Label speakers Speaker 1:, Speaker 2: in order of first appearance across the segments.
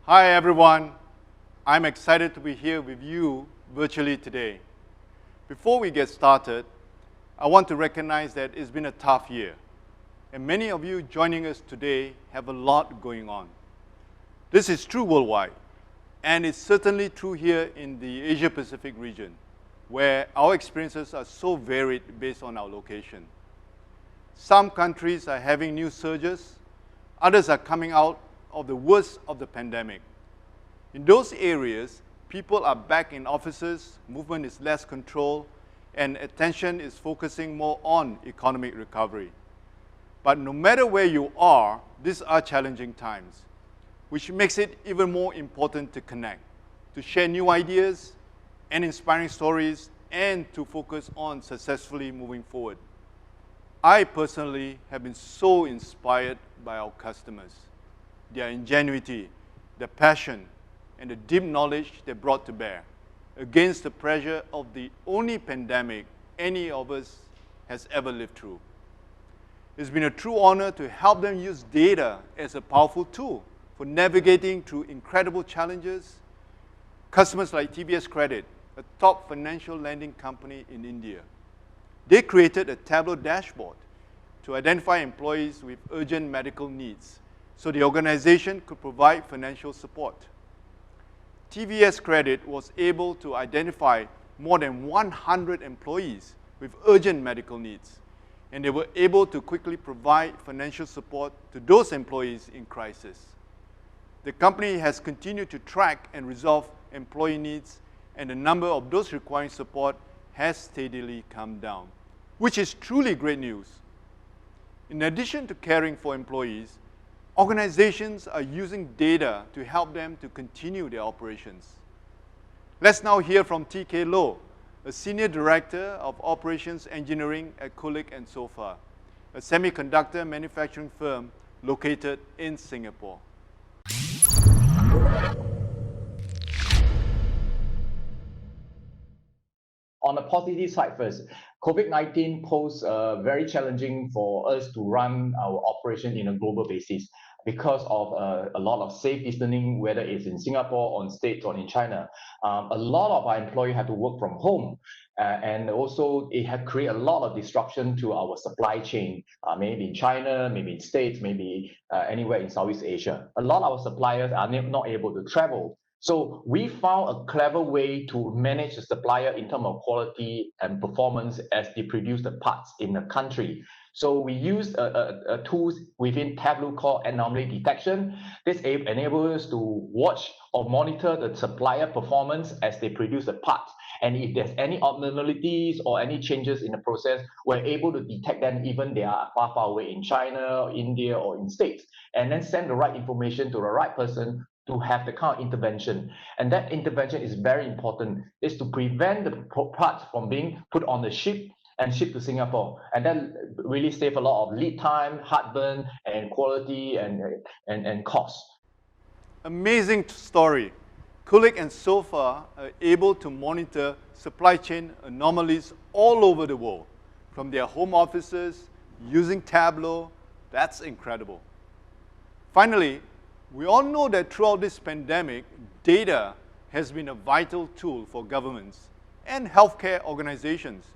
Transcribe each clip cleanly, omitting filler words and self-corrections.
Speaker 1: Hi everyone, I'm excited to be here with you virtually today. Before we get started, I want to recognize that it's been a tough year, and many of you joining us today have a lot going on. This is true worldwide, and it's certainly true here in the Asia-Pacific region, where our experiences are so varied based on our location. Some countries are having new surges, others are coming out of the worst of the pandemic. In those areas, people are back in offices, movement is less controlled, and attention is focusing more on economic recovery. But no matter where you are, these are challenging times, which makes it even more important to connect, to share new ideas and inspiring stories, and to focus on successfully moving forward. I personally have been so inspired by our customers, their ingenuity, their passion, and the deep knowledge they brought to bear against the pressure of the only pandemic any of us has ever lived through. It's been a true honor to help them use data as a powerful tool for navigating through incredible challenges. Customers like TVS Credit, a top financial lending company in India, they created a Tableau dashboard to identify employees with urgent medical needs so the organization could provide financial support. TVS Credit was able to identify more than 100 employees with urgent medical needs, and they were able to quickly provide financial support to those employees in crisis. The company has continued to track and resolve employee needs, and the number of those requiring support has steadily come down, which is truly great news. In addition to caring for employees, organizations are using data to help them to continue their operations. Let's now hear from TK Loh, a Senior Director of Operations Engineering at Kulik & Soffa, a semiconductor manufacturing firm located in Singapore.
Speaker 2: On the positive side first, COVID-19 posed very challenging for us to run our operation in a global basis because of a lot of safe distancing, whether it's in Singapore, on States, or in China. A lot of our employees had to work from home, and also it had created a lot of disruption to our supply chain, maybe in China, maybe in States, maybe anywhere in Southeast Asia. A lot of our suppliers are not able to travel. So we found a clever way to manage the supplier in terms of quality and performance as they produce the parts in the country. So we used a tools within Tableau called anomaly detection. This enables us to watch or monitor the supplier performance as they produce the parts. And if there's any abnormalities or any changes in the process, we're able to detect them even they are far, far away in China, or India, or in States, and then send the right information to the right person to have the kind of intervention. And that intervention is very important, is to prevent the parts from being put on the ship and shipped to Singapore. And that really save a lot of lead time, heartburn, and quality and cost.
Speaker 1: Amazing story. Kulik & Soffa are able to monitor supply chain anomalies all over the world, from their home offices, using Tableau. That's incredible. Finally, we all know that throughout this pandemic, data has been a vital tool for governments and healthcare organizations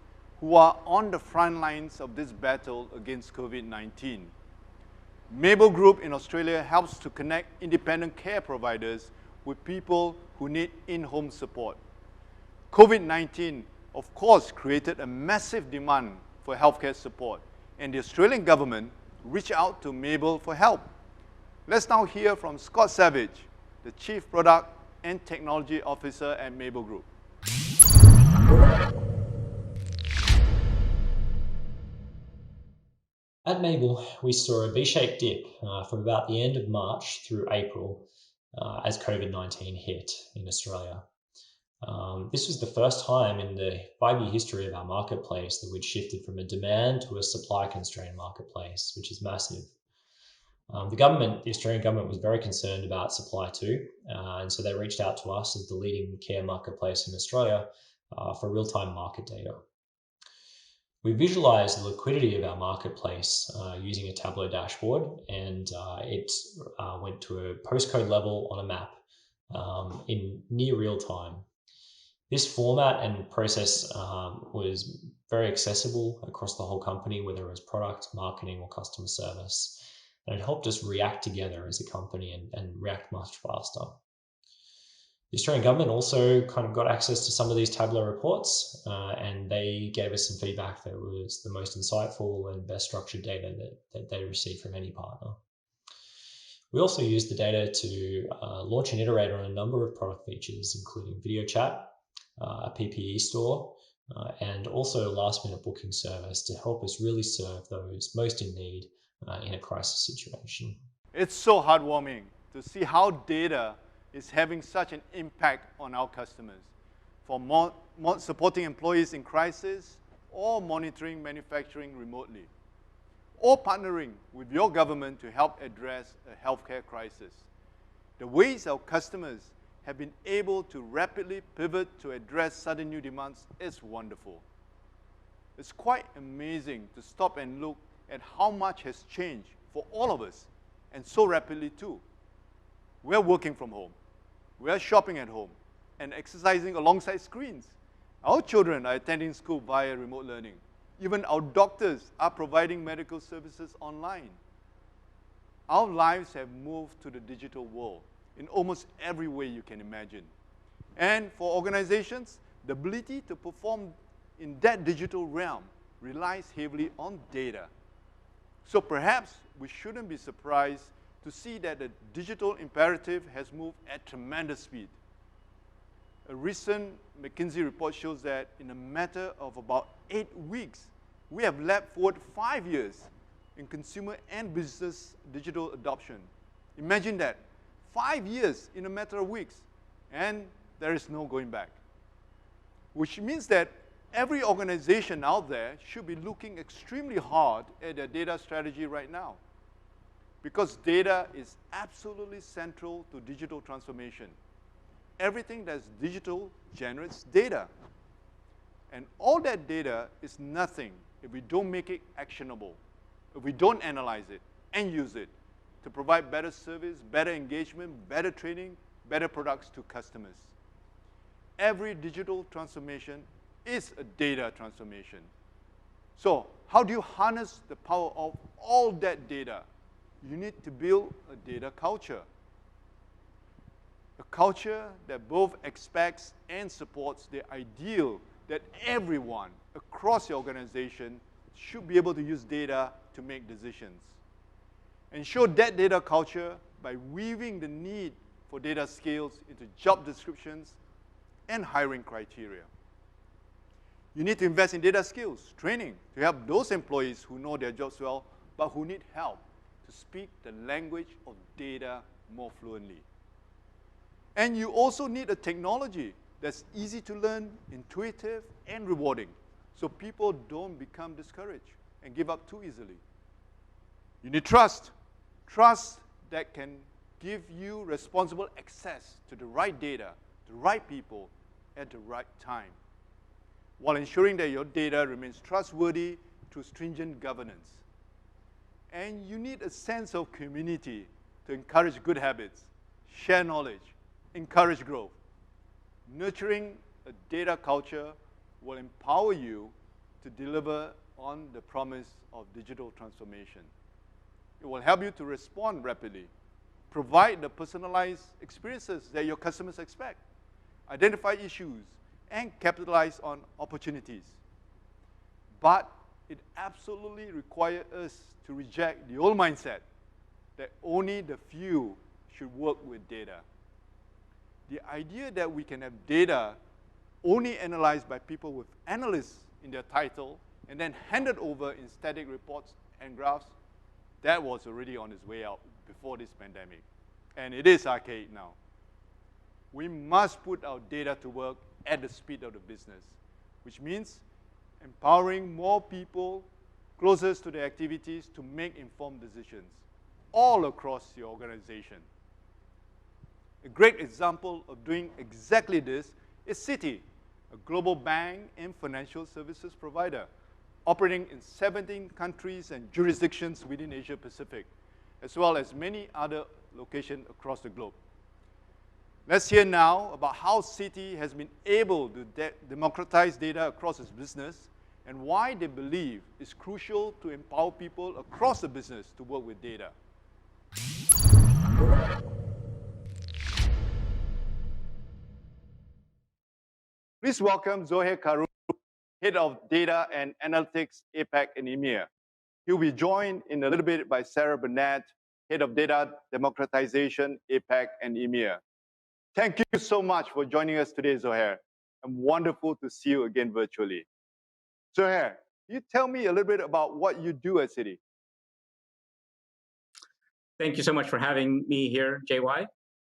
Speaker 1: who are on the front lines of this battle against COVID-19. Mabel Group in Australia helps to connect independent care providers with people who need in-home support. COVID-19, of course, created a massive demand for healthcare support, and the Australian government reached out to Mabel for help. Let's now hear from Scott Savage, the Chief Product and Technology Officer at Mabel Group.
Speaker 3: At Mabel, we saw a V-shaped dip from about the end of March through April as COVID-19 hit in Australia. This was the first time in the 5-year history of our marketplace that we'd shifted from a demand to a supply-constrained marketplace, which is massive. The Australian government was very concerned about supply too, and so they reached out to us as the leading care marketplace in Australia for real-time market data. We visualized the liquidity of our marketplace using a Tableau dashboard, and it went to a postcode level on a map. in near real time. This format and process was very accessible across the whole company, whether it was product, marketing, or customer service. And it helped us react together as a company and react much faster. The Australian government also kind of got access to some of these Tableau reports, and they gave us some feedback that was the most insightful and best structured data that they received from any partner. We also used the data to launch and iterate on a number of product features, including video chat, a PPE store, and also a last-minute booking service to help us really serve those most in need in a crisis situation.
Speaker 1: It's so heartwarming to see how data is having such an impact on our customers, for supporting employees in crisis, or monitoring manufacturing remotely, or partnering with your government to help address a healthcare crisis. The ways our customers have been able to rapidly pivot to address sudden new demands is wonderful. It's quite amazing to stop and look at how much has changed for all of us, and so rapidly too. We're working from home. We're shopping at home and exercising alongside screens. Our children are attending school via remote learning. Even our doctors are providing medical services online. Our lives have moved to the digital world in almost every way you can imagine. And for organizations, the ability to perform in that digital realm relies heavily on data. So perhaps we shouldn't be surprised to see that the digital imperative has moved at tremendous speed. A recent McKinsey report shows that in a matter of about 8 weeks, we have leapt forward 5 years in consumer and business digital adoption. Imagine that, 5 years in a matter of weeks, and there is no going back. Which means that every organization out there should be looking extremely hard at their data strategy right now, because data is absolutely central to digital transformation. Everything that's digital generates data. And all that data is nothing if we don't make it actionable, if we don't analyze it and use it to provide better service, better engagement, better training, better products to customers. Every digital transformation is a data transformation. So how do you harness the power of all that data? You need to build a data culture. A culture that both expects and supports the ideal that everyone across the organization should be able to use data to make decisions. And show that data culture by weaving the need for data skills into job descriptions and hiring criteria. You need to invest in data skills, training, to help those employees who know their jobs well, but who need help to speak the language of data more fluently. And you also need a technology that's easy to learn, intuitive, and rewarding, so people don't become discouraged and give up too easily. You need trust. Trust that can give you responsible access to the right data, the right people, at the right time, while ensuring that your data remains trustworthy through stringent governance. And you need a sense of community to encourage good habits, share knowledge, encourage growth. Nurturing a data culture will empower you to deliver on the promise of digital transformation. It will help you to respond rapidly, provide the personalized experiences that your customers expect, identify issues, and capitalize on opportunities. But it absolutely requires us to reject the old mindset that only the few should work with data. The idea that we can have data only analyzed by people with analysts in their title and then handed over in static reports and graphs, that was already on its way out before this pandemic. And it is archaic now. We must put our data to work at the speed of the business, which means empowering more people closest to the activities to make informed decisions all across your organization. A great example of doing exactly this is Citi, a global bank and financial services provider operating in 17 countries and jurisdictions within Asia Pacific, as well as many other locations across the globe. Let's hear now about how Citi has been able to democratize data across its business and why they believe it's crucial to empower people across the business to work with data. Please welcome Zohai Karu, Head of Data and Analytics, APAC and EMEA. He'll be joined in a little bit by Sarah Burnett, Head of Data Democratization, APAC and EMEA. Thank you so much for joining us today, Zohai. And wonderful to see you again virtually. Zohai, can you tell me a little bit about what you do at Citi?
Speaker 4: Thank you so much for having me here, JY.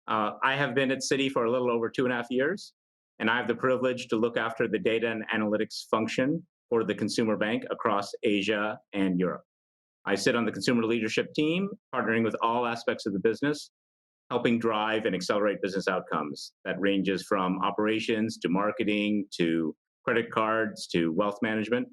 Speaker 4: I have been at Citi for a little over 2.5 years, and I have the privilege to look after the data and analytics function for the consumer bank across Asia and Europe. I sit on the consumer leadership team, partnering with all aspects of the business, helping drive and accelerate business outcomes. That ranges from operations to marketing to credit cards to wealth management.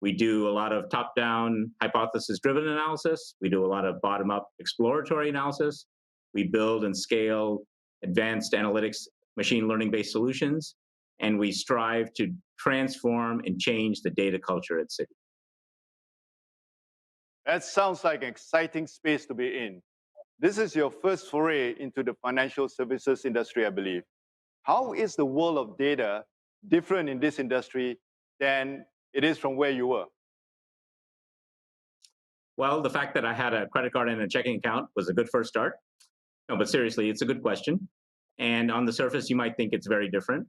Speaker 4: We do a lot of top-down hypothesis-driven analysis. We do a lot of bottom-up exploratory analysis. We build and scale advanced analytics, machine learning-based solutions, and we strive to transform and change the data culture at Citi.
Speaker 1: That sounds like an exciting space to be in. This is your first foray into the financial services industry, I believe. How is the world of data different in this industry than it is from where you were?
Speaker 4: Well, the fact that I had a credit card and a checking account was a good first start. No, but seriously, it's a good question. And on the surface, you might think it's very different.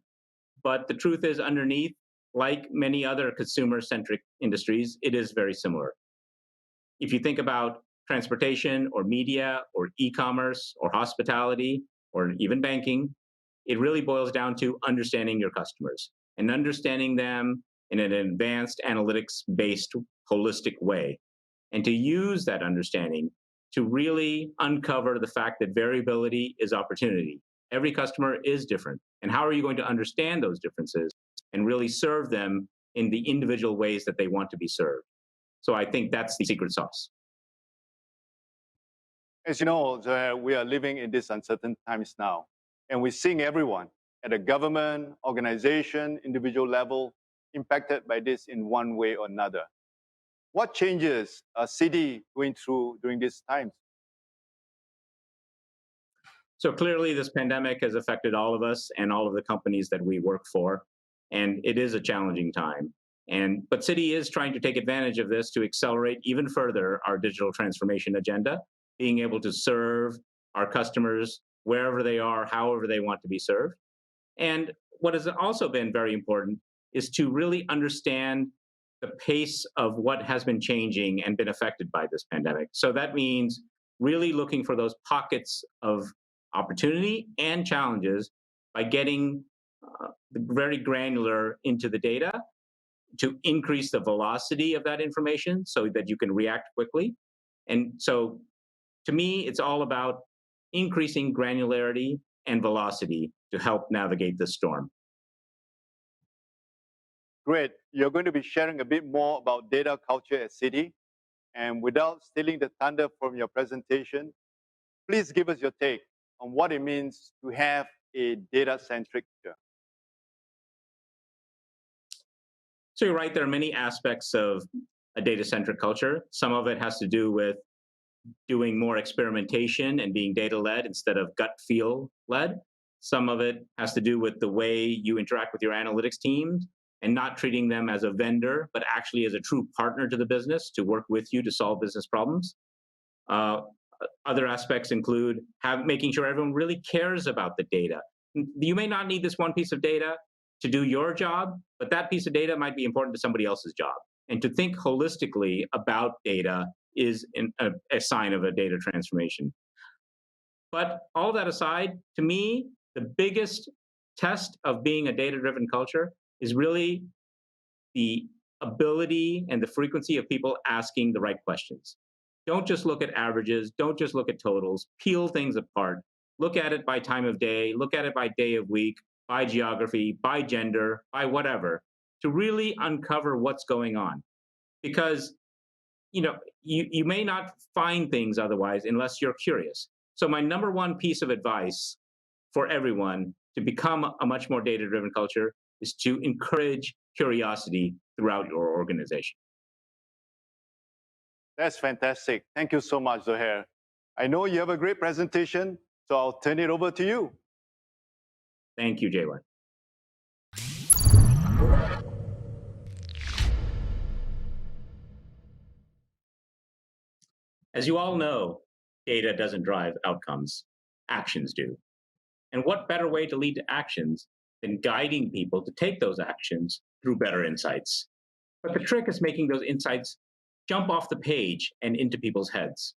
Speaker 4: But the truth is, underneath, like many other consumer-centric industries, it is very similar. If you think about transportation or media or e-commerce or hospitality or even banking, it really boils down to understanding your customers and understanding them in an advanced analytics-based holistic way, and to use that understanding to really uncover the fact that variability is opportunity. Every customer is different, and how are you going to understand those differences and really serve them in the individual ways that they want to be served? So I think that's the secret sauce.
Speaker 1: As you know, we are living in these uncertain times now, and we're seeing everyone at a government, organization, individual level impacted by this in one way or another. What changes are Citi going through during these times?
Speaker 4: So clearly, this pandemic has affected all of us and all of the companies that we work for, and it is a challenging time. But Citi is trying to take advantage of this to accelerate even further our digital transformation agenda, being able to serve our customers wherever they are, however they want to be served. And what has also been very important is to really understand the pace of what has been changing and been affected by this pandemic. So that means really looking for those pockets of opportunity and challenges by getting very granular into the data to increase the velocity of that information so that you can react quickly. And so to me, it's all about increasing granularity and velocity to help navigate the storm.
Speaker 1: Great. You're going to be sharing a bit more about data culture at Citi. And without stealing the thunder from your presentation, please give us your take on what it means to have a data-centric culture.
Speaker 4: So you're right, there are many aspects of a data-centric culture. Some of it has to do with doing more experimentation and being data-led instead of gut feel-led. Some of it has to do with the way you interact with your analytics teams and not treating them as a vendor, but actually as a true partner to the business to work with you to solve business problems. Other aspects include making sure everyone really cares about the data. You may not need this one piece of data to do your job, but that piece of data might be important to somebody else's job. And to think holistically about data is a sign of a data transformation. But all that aside, to me, the biggest test of being a data-driven culture is really the ability and the frequency of people asking the right questions. Don't just look at averages, don't just look at totals, peel things apart. Look at it by time of day, look at it by day of week, by geography, by gender, by whatever, to really uncover what's going on. Because you may not find things otherwise unless you're curious. So my number one piece of advice for everyone to become a much more data-driven culture is to encourage curiosity throughout your organization.
Speaker 1: That's fantastic. Thank you so much, Zohai. I know you have a great presentation, so I'll turn it over to you.
Speaker 4: Thank you, Jay. As you all know, data doesn't drive outcomes, actions do. And what better way to lead to actions than guiding people to take those actions through better insights? But the trick is making those insights jump off the page and into people's heads.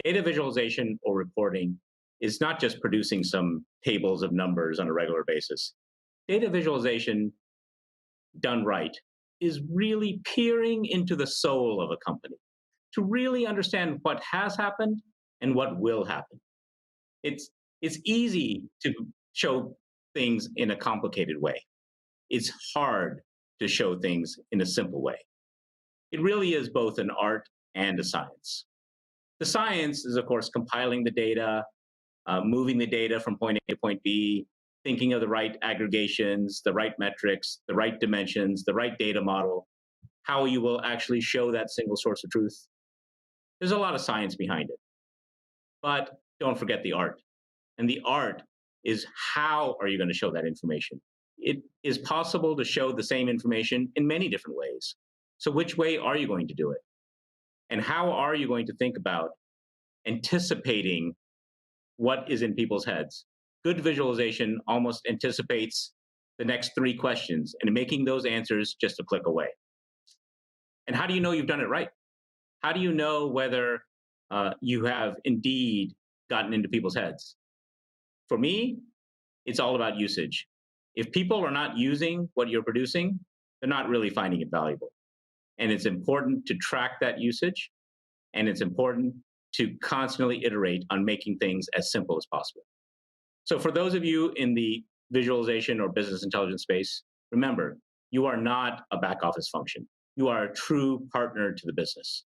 Speaker 4: Data visualization or reporting is not just producing some tables of numbers on a regular basis. Data visualization done right is really peering into the soul of a company to really understand what has happened and what will happen. It's easy to show things in a complicated way. It's hard to show things in a simple way. It really is both an art and a science. The science is, of course, compiling the data, moving the data from point A to point B, thinking of the right aggregations, the right metrics, the right dimensions, the right data model, how you will actually show that single source of truth. There's a lot of science behind it. But don't forget the art. And the art is how are you going to show that information? It is possible to show the same information in many different ways. So which way are you going to do it? And how are you going to think about anticipating what is in people's heads? Good visualization almost anticipates the next 3 questions and making those answers just a click away. And how do you know you've done it right? How do you know whether you have indeed gotten into people's heads? For me, it's all about usage. If people are not using what you're producing, they're not really finding it valuable. And it's important to track that usage, and it's important to constantly iterate on making things as simple as possible. So for those of you in the visualization or business intelligence space, remember, you are not a back office function. You are a true partner to the business.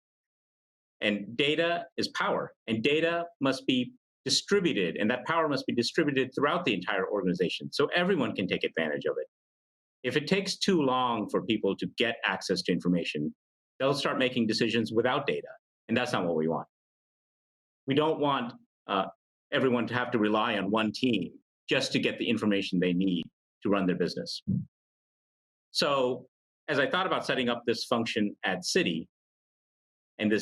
Speaker 4: And data is power, and data must be distributed, and that power must be distributed throughout the entire organization so everyone can take advantage of it. If it takes too long for people to get access to information, they'll start making decisions without data, and that's not what we want. We don't want everyone to have to rely on one team just to get the information they need to run their business. So as I thought about setting up this function at Citi, and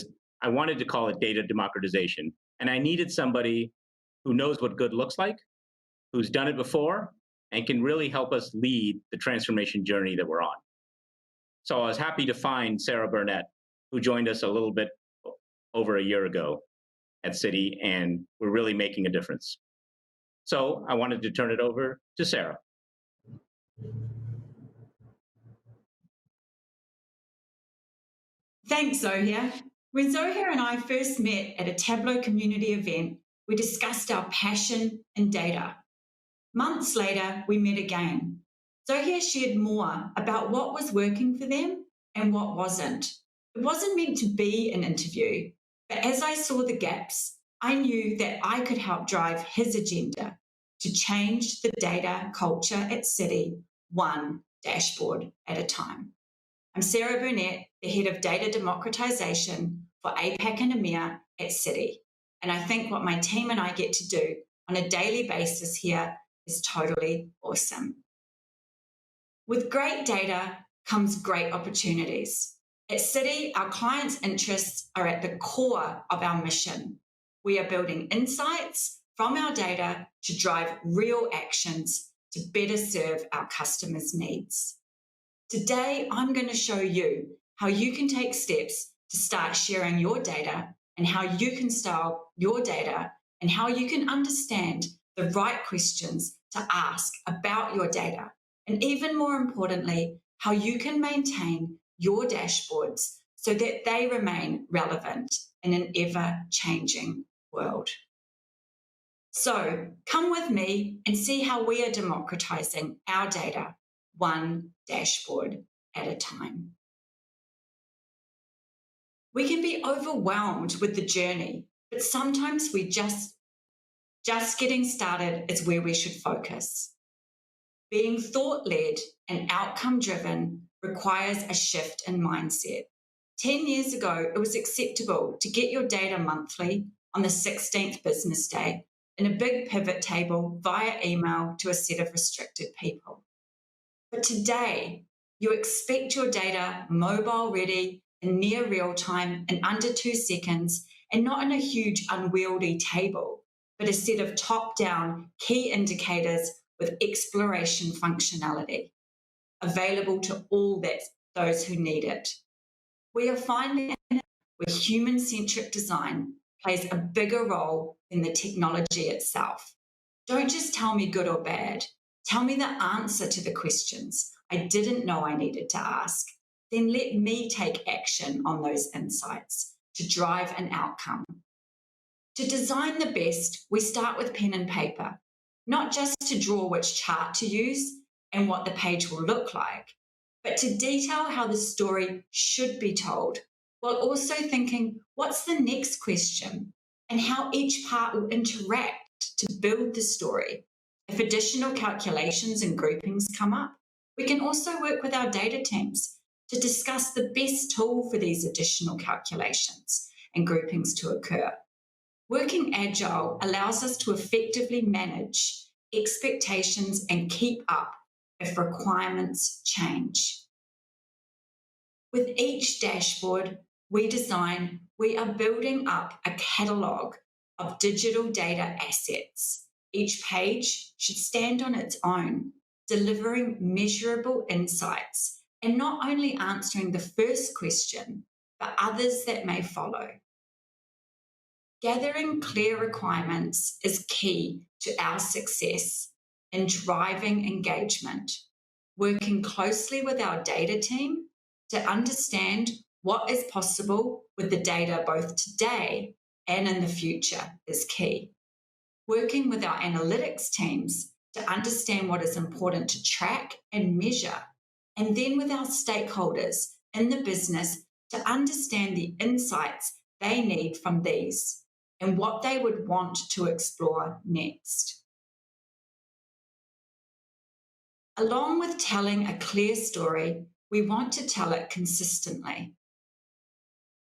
Speaker 4: I wanted to call it data democratization, and I needed somebody who knows what good looks like, who's done it before, and can really help us lead the transformation journey that we're on. So I was happy to find Sarah Burnett, who joined us a little bit over a year ago at Citi, and we're really making a difference. So I wanted to turn it over to Sarah.
Speaker 5: Thanks, Zohai. When Zohai and I first met at a Tableau community event, we discussed our passion in data. Months later, we met again. Zohai shared more about what was working for them and what wasn't. It wasn't meant to be an interview, but as I saw the gaps, I knew that I could help drive his agenda to change the data culture at Citi, one dashboard at a time. I'm Sarah Burnett, the Head of Data Democratization for APAC and EMEA at Citi. And I think what my team and I get to do on a daily basis here is totally awesome. With great data comes great opportunities. At Citi, our clients' interests are at the core of our mission. We are building insights from our data to drive real actions to better serve our customers' needs. Today, I'm going to show you how you can take steps to start sharing your data and how you can style your data and how you can understand the right questions to ask about your data. And even more importantly, how you can maintain your dashboards so that they remain relevant in an ever-changing world. So come with me and see how we are democratizing our data one dashboard at a time. We can be overwhelmed with the journey, but sometimes we just Just getting started is where we should focus. Being thought-led and outcome-driven requires a shift in mindset. 10 years ago, it was acceptable to get your data monthly on the 16th business day in a big pivot table via email to a set of restricted people. But today, you expect your data mobile ready in near real time in under 2 seconds, and not in a huge unwieldy table, but a set of top-down key indicators with exploration functionality available to all those who need it. We are finding where human-centric design plays a bigger role than the technology itself. Don't just tell me good or bad. Tell me the answer to the questions I didn't know I needed to ask. Then let me take action on those insights to drive an outcome. To design the best, we start with pen and paper, not just to draw which chart to use and what the page will look like, but to detail how the story should be told, while also thinking, what's the next question and how each part will interact to build the story. If additional calculations and groupings come up, we can also work with our data teams to discuss the best tool for these additional calculations and groupings to occur. Working agile allows us to effectively manage expectations and keep up if requirements change. With each dashboard we design, we are building up a catalogue of digital data assets. Each page should stand on its own, delivering measurable insights and not only answering the first question, but others that may follow. Gathering clear requirements is key to our success in driving engagement, working closely with our data team to understand what is possible with the data both today and in the future is key. Working with our analytics teams to understand what is important to track and measure, and then with our stakeholders in the business to understand the insights they need from these and what they would want to explore next. Along with telling a clear story, we want to tell it consistently.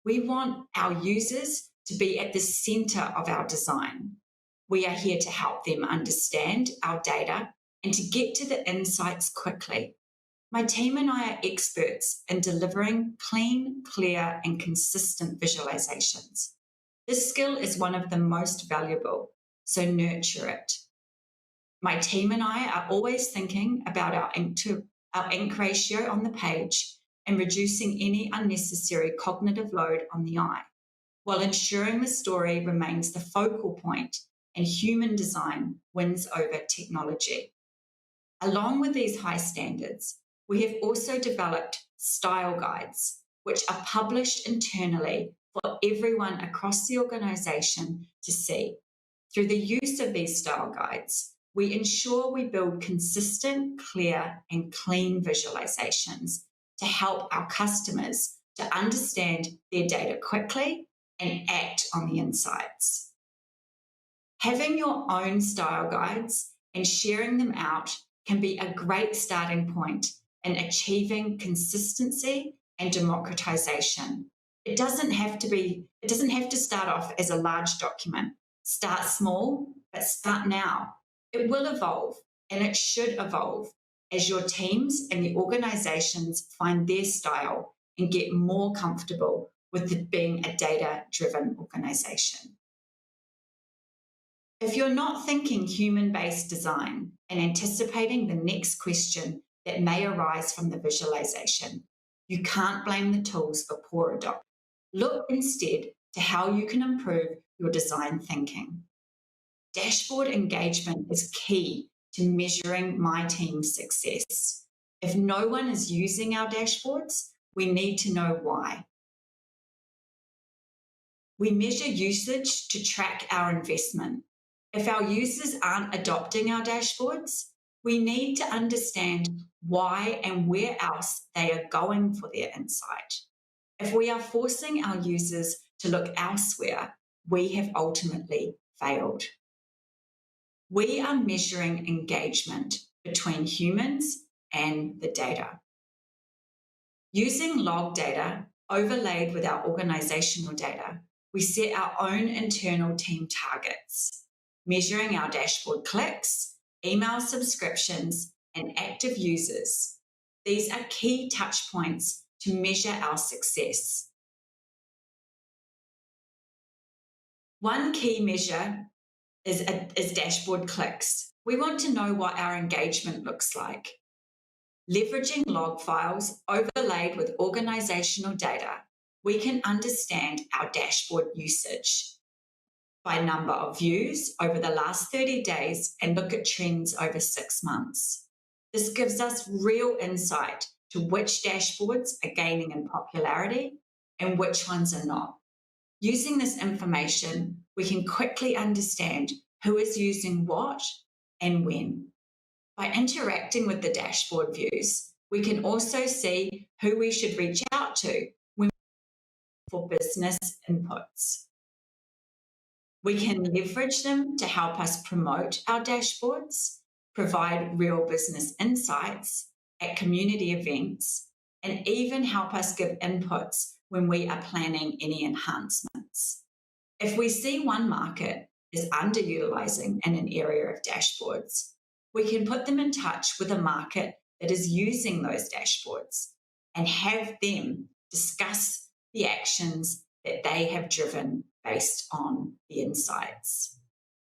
Speaker 5: We want our users to be at the center of our design. We are here to help them understand our data and to get to the insights quickly. My team and I are experts in delivering clean, clear, and consistent visualizations. This skill is one of the most valuable, so nurture it. My team and I are always thinking about our ink ratio on the page and reducing any unnecessary cognitive load on the eye, while ensuring the story remains the focal point and human design wins over technology. Along with these high standards, we have also developed style guides, which are published internally for everyone across the organisation to see. Through the use of these style guides, we ensure we build consistent, clear, and clean visualizations to help our customers to understand their data quickly and act on the insights. Having your own style guides and sharing them out can be a great starting point in achieving consistency and democratization. It doesn't have to start off as a large document. Start small, but start now. It will evolve, and it should evolve as your teams and the organizations find their style and get more comfortable with being a data-driven organization. If you're not thinking human-based design and anticipating the next question that may arise from the visualization, you can't blame the tools for poor adoption. Look instead to how you can improve your design thinking. Dashboard engagement is key to measuring my team's success. If no one is using our dashboards, we need to know why. We measure usage to track our investment. If our users aren't adopting our dashboards, we need to understand why and where else they are going for their insight. If we are forcing our users to look elsewhere, we have ultimately failed. We are measuring engagement between humans and the data. Using log data overlaid with our organizational data, we set our own internal team targets, measuring our dashboard clicks, email subscriptions, and active users. These are key touch points to measure our success. One key measure is dashboard clicks. We want to know what our engagement looks like. Leveraging log files overlaid with organizational data, we can understand our dashboard usage by number of views over the last 30 days and look at trends over 6 months. This gives us real insight to which dashboards are gaining in popularity and which ones are not. Using this information, we can quickly understand who is using what and when. By interacting with the dashboard views, we can also see who we should reach out to for business inputs. We can leverage them to help us promote our dashboards, provide real business insights at community events, and even help us give inputs when we are planning any enhancements. If we see one market is underutilizing in an area of dashboards, we can put them in touch with a market that is using those dashboards and have them discuss the actions that they have driven based on the insights.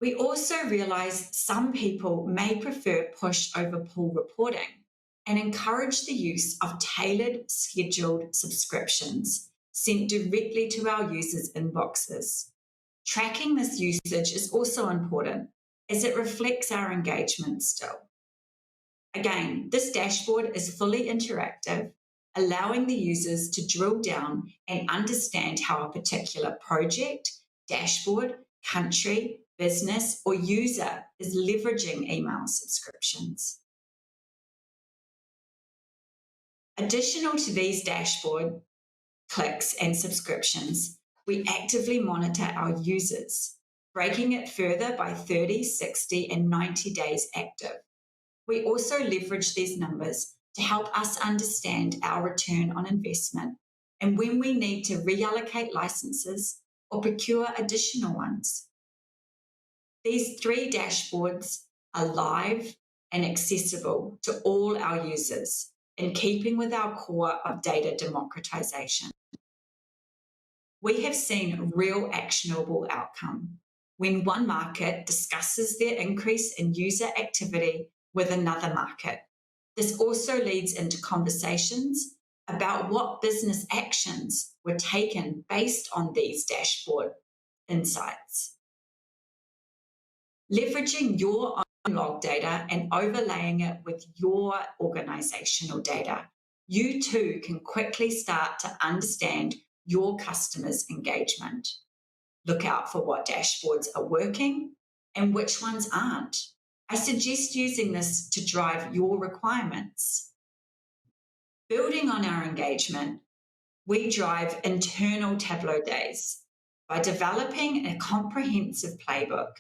Speaker 5: We also realize some people may prefer push over pull reporting and encourage the use of tailored scheduled subscriptions sent directly to our users' inboxes. Tracking this usage is also important as it reflects our engagement still. Again, this dashboard is fully interactive, allowing the users to drill down and understand how a particular project, dashboard, country, business, or user is leveraging email subscriptions. Additional to these dashboard clicks and subscriptions, we actively monitor our users, breaking it further by 30, 60, and 90 days active. We also leverage these numbers to help us understand our return on investment and when we need to reallocate licenses or procure additional ones. These 3 dashboards are live and accessible to all our users, in keeping with our core of data democratization. We have seen real actionable outcome when one market discusses their increase in user activity with another market. This also leads into conversations about what business actions were taken based on these dashboard insights. Leveraging your own log data and overlaying it with your organizational data, you too can quickly start to understand your customers' engagement. Look out for what dashboards are working and which ones aren't. I suggest using this to drive your requirements. Building on our engagement, we drive internal Tableau days. By developing a comprehensive playbook,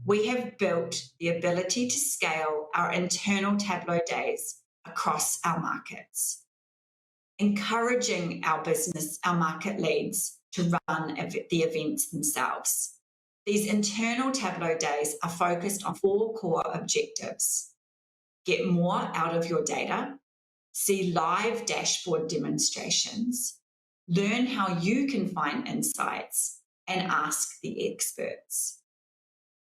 Speaker 5: we have built the ability to scale our internal Tableau days across our markets, encouraging our market leads to run the events themselves. These internal Tableau days are focused on 4 core objectives: get more out of your data, see live dashboard demonstrations, learn how you can find insights, and ask the experts.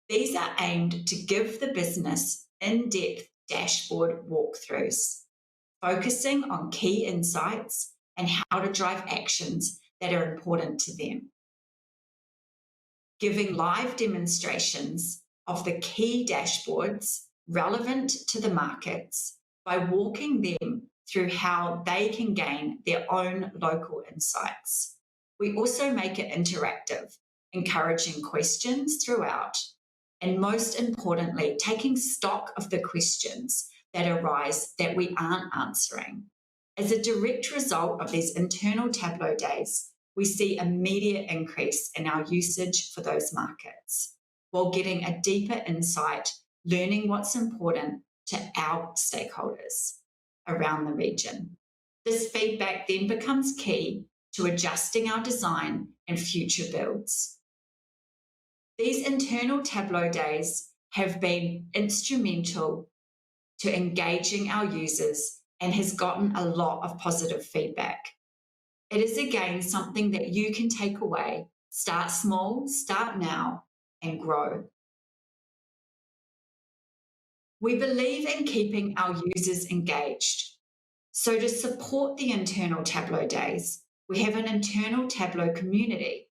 Speaker 5: These are aimed to give the business in-depth dashboard walkthroughs, focusing on key insights and how to drive actions that are important to them. Giving live demonstrations of the key dashboards relevant to the markets by walking them through how they can gain their own local insights. We also make it interactive, encouraging questions throughout, and most importantly, taking stock of the questions that arise that we aren't answering. As a direct result of these internal Tableau days, we see immediate increase in our usage for those markets, while getting a deeper insight learning what's important to our stakeholders around the region. This feedback then becomes key to adjusting our design and future builds. These internal Tableau days have been instrumental to engaging our users and has gotten a lot of positive feedback. It is again something that you can take away. Start small, start now, and grow. We believe in keeping our users engaged. So to support the internal Tableau days, we have an internal Tableau community.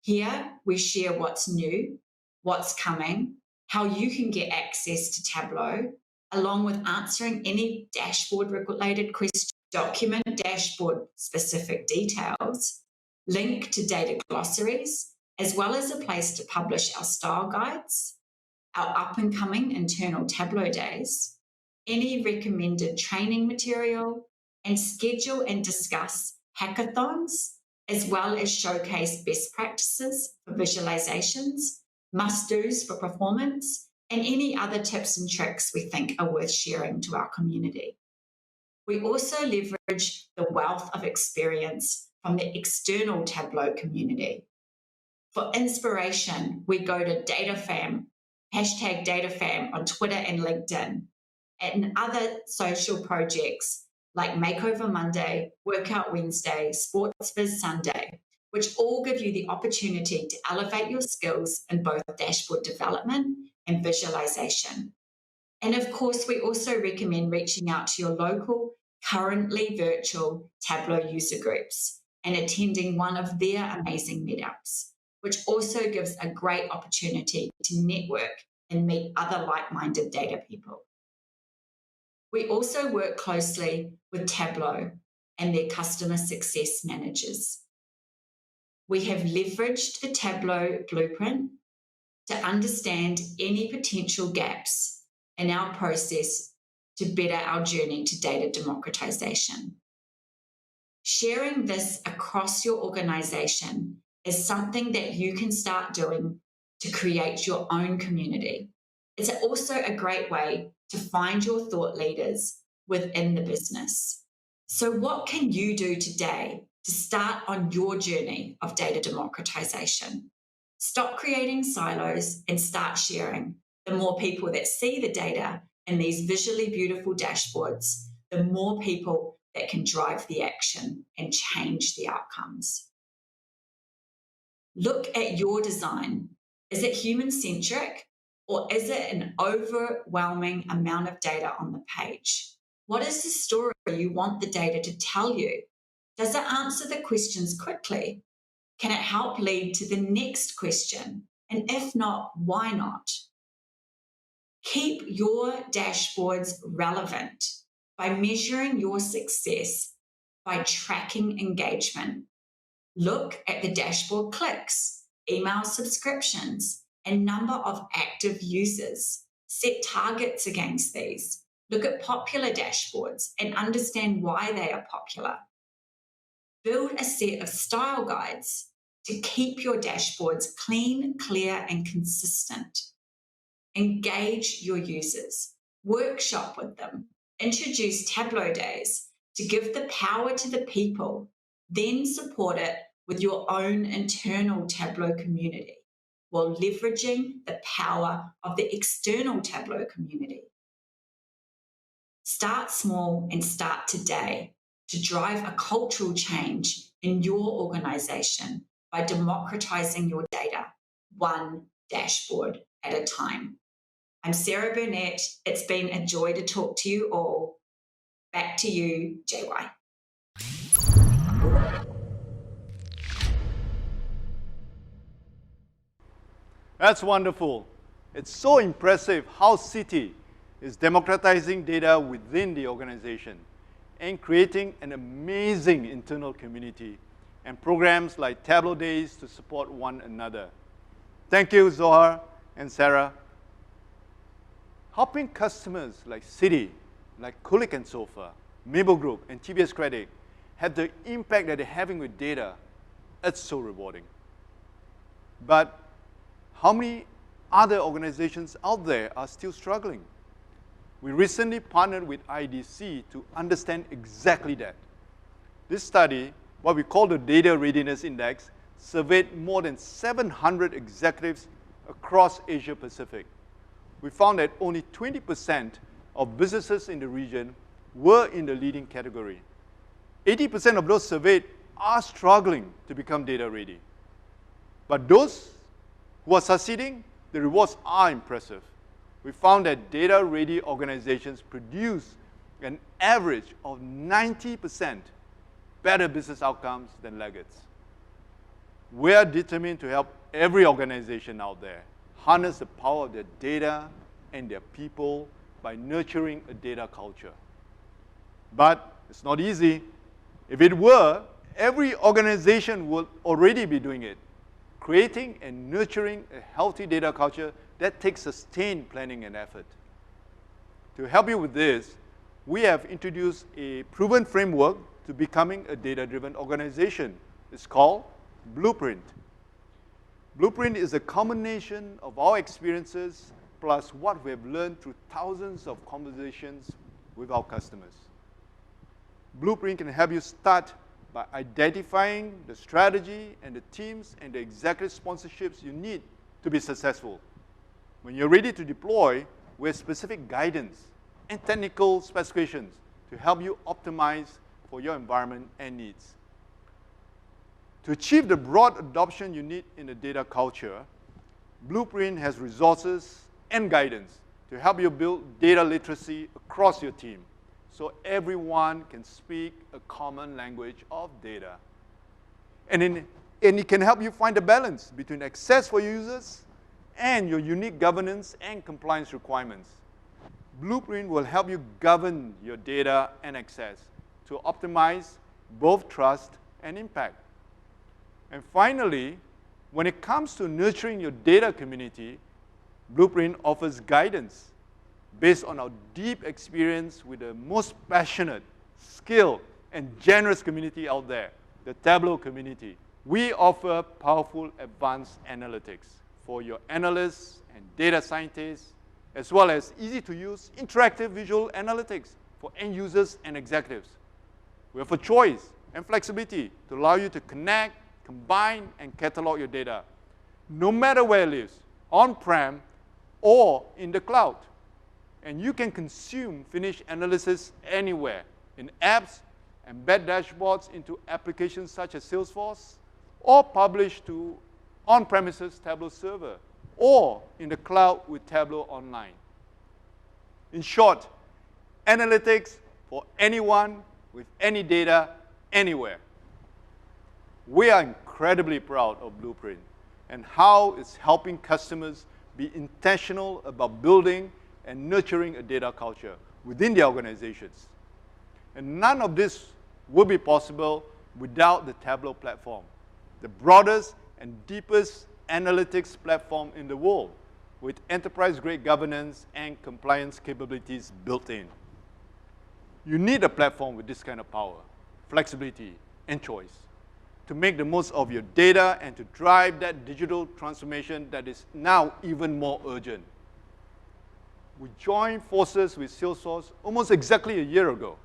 Speaker 5: Here, we share what's new, what's coming, how you can get access to Tableau, along with answering any dashboard-related questions, document dashboard-specific details, link to data glossaries, as well as a place to publish our style guides, our up-and-coming internal Tableau days, any recommended training material, and schedule and discuss hackathons, as well as showcase best practices for visualizations, must-dos for performance, and any other tips and tricks we think are worth sharing to our community. We also leverage the wealth of experience from the external Tableau community. For inspiration, we go to DataFam, #DataFam on Twitter and LinkedIn, and other social projects like Makeover Monday, Workout Wednesday, Sports Viz Sunday, which all give you the opportunity to elevate your skills in both dashboard development and visualization. And of course, we also recommend reaching out to your local, currently virtual Tableau user groups and attending one of their amazing meetups, which also gives a great opportunity to network and meet other like-minded data people. We also work closely with Tableau and their customer success managers. We have leveraged the Tableau blueprint to understand any potential gaps in our process to better our journey to data democratization. Sharing this across your organization is something that you can start doing to create your own community. It's also a great way to find your thought leaders within the business. So what can you do today to start on your journey of data democratization? Stop creating silos and start sharing. The more people that see the data in these visually beautiful dashboards, the more people that can drive the action and change the outcomes. Look at your design. Is it human-centric, or is it an overwhelming amount of data on the page? What is the story you want the data to tell you? Does it answer the questions quickly? Can it help lead to the next question? And if not, why not? Keep your dashboards relevant by measuring your success by tracking engagement. Look at the dashboard clicks, email subscriptions, and number of active users. Set targets against these. Look at popular dashboards and understand why they are popular. Build a set of style guides to keep your dashboards clean, clear, and consistent. Engage your users. Workshop with them. Introduce Tableau days to give the power to the people. Then support it with your own internal Tableau community while leveraging the power of the external Tableau community. Start small and start today to drive a cultural change in your organization by democratizing your data, one dashboard at a time. I'm Sarah Burnett. It's been a joy to talk to you all. Back to you, JY.
Speaker 1: That's wonderful. It's so impressive how Citi is democratizing data within the organization and creating an amazing internal community and programs like Tableau Days to support one another. Thank you, Zohar and Sarah. Helping customers like Citi, like Kulik & Sofa, Maple Group, and TBS Credit have the impact that they're having with data, it's so rewarding. But how many other organizations out there are still struggling. We recently partnered with IDC to understand exactly that. This study, what we call the Data Readiness Index, surveyed more than 700 executives across Asia Pacific. We found that only 20% of businesses in the region were in the leading category. 80% of those surveyed are struggling to become data ready. But those who are succeeding, the rewards are impressive. We found that data-ready organizations produce an average of 90% better business outcomes than laggards. We are determined to help every organization out there harness the power of their data and their people by nurturing a data culture. But it's not easy. If it were, every organization would already be doing it. Creating and nurturing a healthy data culture, that takes sustained planning and effort. To help you with this, we have introduced a proven framework to becoming a data-driven organization. It's called Blueprint. Blueprint is a combination of our experiences plus what we have learned through thousands of conversations with our customers. Blueprint can help you start by identifying the strategy and the teams and the executive sponsorships you need to be successful. When you're ready to deploy, we have specific guidance and technical specifications to help you optimize for your environment and needs. To achieve the broad adoption you need in the data culture, Blueprint has resources and guidance to help you build data literacy across your team so everyone can speak a common language of data. And it can help you find a balance between access for users and your unique governance and compliance requirements. Blueprint will help you govern your data and access to optimize both trust and impact. And finally, when it comes to nurturing your data community, Blueprint offers guidance based on our deep experience with the most passionate, skilled, and generous community out there, the Tableau community. We offer powerful advanced analytics for your analysts and data scientists, as well as easy-to-use interactive visual analytics for end users and executives. We offer choice and flexibility to allow you to connect, combine, and catalog your data, no matter where it lives, on-prem or in the cloud. And you can consume finished analysis anywhere, in apps, embed dashboards into applications such as Salesforce, or publish to on-premises Tableau server, or in the cloud with Tableau Online. In short, analytics for anyone with any data, anywhere. We are incredibly proud of Blueprint and how it's helping customers be intentional about building and nurturing a data culture within their organizations. And none of this would be possible without the Tableau platform, the broadest and deepest analytics platform in the world, with enterprise-grade governance and compliance capabilities built in. You need a platform with this kind of power, flexibility, and choice to make the most of your data and to drive that digital transformation that is now even more urgent. We joined forces with Salesforce almost exactly a year ago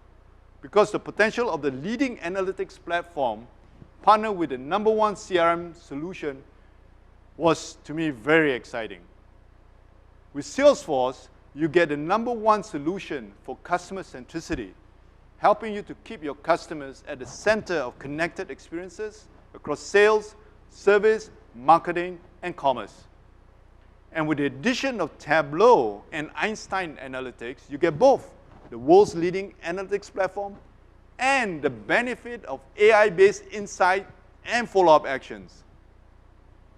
Speaker 1: because the potential of the leading analytics platform partnered with the #1 CRM solution was, to me, very exciting. With Salesforce, you get the #1 solution for customer centricity, helping you to keep your customers at the center of connected experiences across sales, service, marketing, and commerce. And with the addition of Tableau and Einstein Analytics, you get both the world's leading analytics platform and the benefit of AI-based insight and follow-up actions.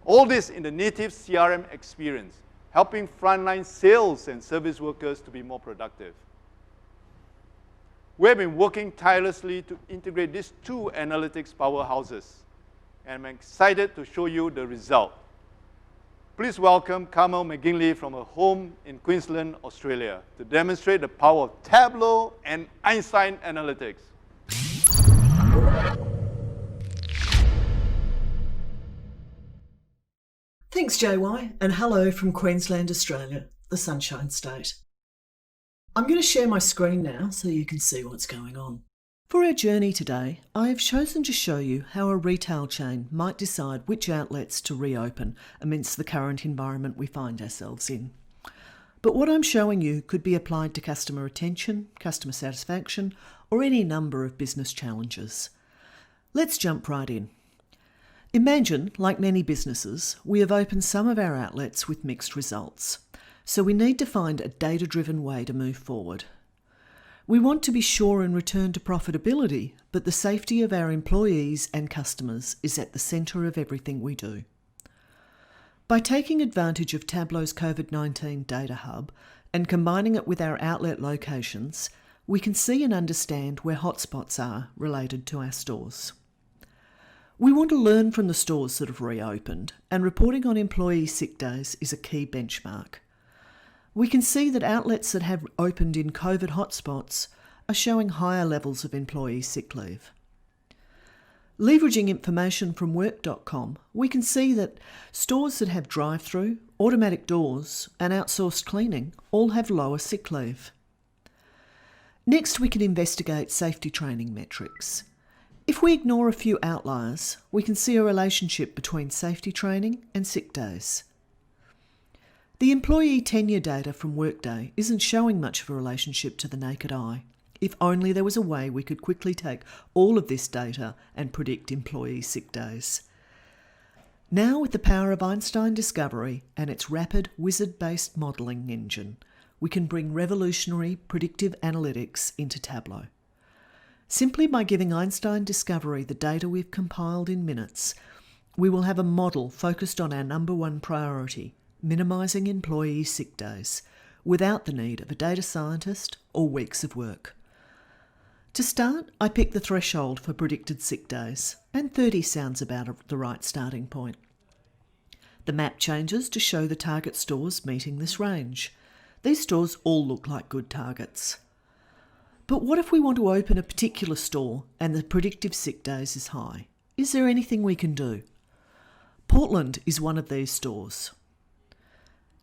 Speaker 1: All this in the native CRM experience, helping frontline sales and service workers to be more productive. We have been working tirelessly to integrate these two analytics powerhouses, and I'm excited to show you the result. Please welcome Carmel McGinley from her home in Queensland, Australia, to demonstrate the power of Tableau and Einstein Analytics.
Speaker 6: Thanks, JY, and hello from Queensland, Australia, the Sunshine State. I'm going to share my screen now so you can see what's going on. For our journey today, I have chosen to show you how a retail chain might decide which outlets to reopen amidst the current environment we find ourselves in. But what I'm showing you could be applied to customer retention, customer satisfaction, or any number of business challenges. Let's jump right in. Imagine, like many businesses, we have opened some of our outlets with mixed results. So we need to find a data-driven way to move forward. We want to be sure and return to profitability, but the safety of our employees and customers is at the centre of everything we do. By taking advantage of Tableau's COVID-19 data hub and combining it with our outlet locations, we can see and understand where hotspots are related to our stores. We want to learn from the stores that have reopened, and reporting on employee sick days is a key benchmark. We can see that outlets that have opened in COVID hotspots are showing higher levels of employee sick leave. Leveraging information from work.com, we can see that stores that have drive-through, automatic doors and outsourced cleaning all have lower sick leave. Next, we can investigate safety training metrics. If we ignore a few outliers, we can see a relationship between safety training and sick days. The employee tenure data from Workday isn't showing much of a relationship to the naked eye. If only there was a way we could quickly take all of this data and predict employee sick days. Now, with the power of Einstein Discovery and its rapid wizard-based modelling engine, we can bring revolutionary predictive analytics into Tableau. Simply by giving Einstein Discovery the data we've compiled in minutes, we will have a model focused on our number one priority, minimising employee sick days, without the need of a data scientist or weeks of work. To start, I picked the threshold for predicted sick days, and 30 sounds about the right starting point. The map changes to show the target stores meeting this range. These stores all look like good targets. But what if we want to open a particular store and the predictive sick days is high? Is there anything we can do? Portland is one of these stores.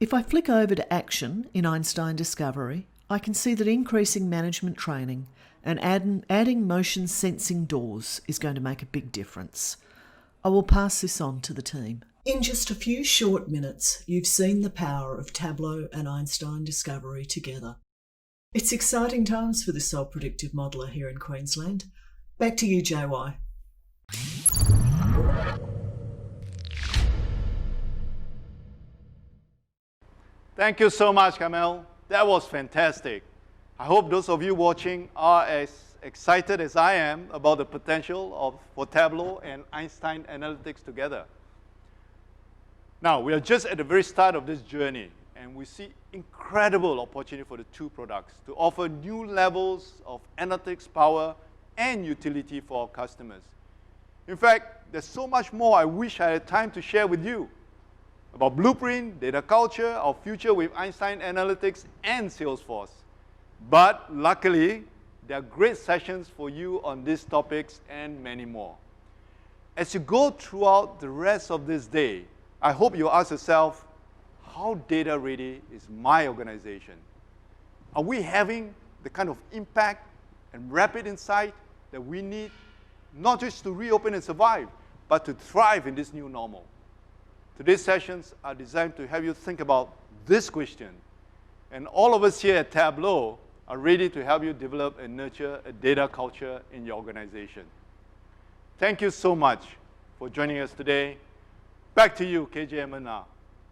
Speaker 6: If I flick over to Action in Einstein Discovery, I can see that increasing management training and adding motion sensing doors is going to make a big difference. I will pass this on to the team. In just a few short minutes, you've seen the power of Tableau and Einstein Discovery together. It's exciting times for the sole predictive modeller here in Queensland. Back to you, JY.
Speaker 1: Thank you so much, Kamel. That was fantastic. I hope those of you watching are as excited as I am about the potential for Tableau and Einstein Analytics together. Now, we are just at the very start of this journey, and we see incredible opportunity for the two products to offer new levels of analytics power and utility for our customers. In fact, there's so much more I wish I had time to share with you about Blueprint, data culture, our future with Einstein Analytics and Salesforce. But luckily, there are great sessions for you on these topics and many more. As you go throughout the rest of this day, I hope you ask yourself, how data ready is my organization? Are we having the kind of impact and rapid insight that we need, not just to reopen and survive, but to thrive in this new normal? Today's sessions are designed to have you think about this question. And all of us here at Tableau are ready to help you develop and nurture a data culture in your organization. Thank you so much for joining us today. Back to you, KJ and Manna.